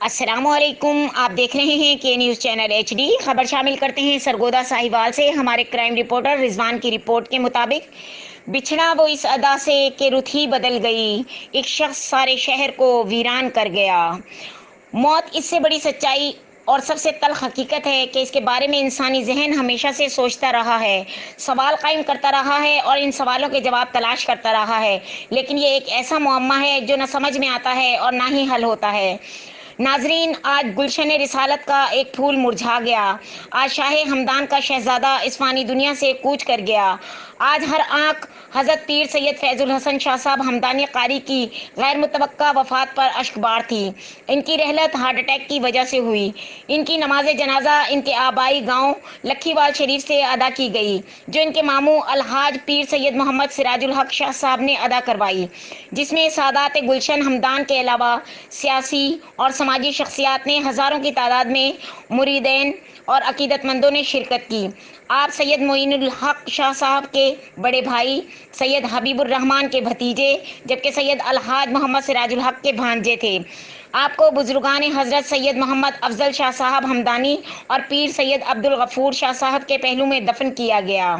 अस्सलाम वालेकुम। आप देख रहे हैं के न्यूज़ चैनल HD। खबर शामिल करते हैं सरगोदा साहिवाल से। हमारे क्राइम रिपोर्टर रिजवान की रिपोर्ट के मुताबिक बिछड़ा वो इस अदा से कि रुत ही बदल गई, एक शख्स सारे शहर को वीरान कर गया। मौत इससे बड़ी सच्चाई और सबसे तल्ख हकीकत है कि इसके बारे में इंसानी जहन हमेशा से सोचता रहा है, सवाल कायम करता रहा है और इन सवालों के जवाब तलाश करता रहा है। लेकिन ये एक ऐसा मुअम्मा है जो न समझ में आता है और ना ही हल होता है। नाजरीन, आज गुलशन रिसालत का एक फूल मुरझा गया। आज शाह हमदान का शहजादा इस फानी दुनिया से कूच कर गया। आज हर आंख हज़रत पीर सैयद फैजुल हसन शाह साहब हमदानी कारी की गैर मुतवक्का वफात पर अश्कबार थी। इनकी रहलत हार्ट अटैक की वजह से हुई। इनकी नमाज जनाजा इनके आबाई गांव लखीवाल शरीफ से अदा की गई, जो इनके मामू अलहाज पीर सैयद मोहम्मद सिराजुल हक शाह साहब ने अदा करवाई, जिसमें सादात गुलशन हमदान के अलावा सियासी और समाजी शख्सियात ने हज़ारों की तादाद में मुरीदैन और अकीदतमंदों ने शिरकत की। आप सैयद मोइनुल हक शाह साहब के बड़े भाई, सैयद हबीबुर रहमान के भतीजे, जबकि सैयद अलहाज मोहम्मद सिराजुल हक के भांजे थे। आपको बुजुर्गान हज़रत सैयद मोहम्मद अफजल शाह साहब हमदानी और पीर सैयद अब्दुल गफूर शाह साहब के पहलू में दफन किया गया।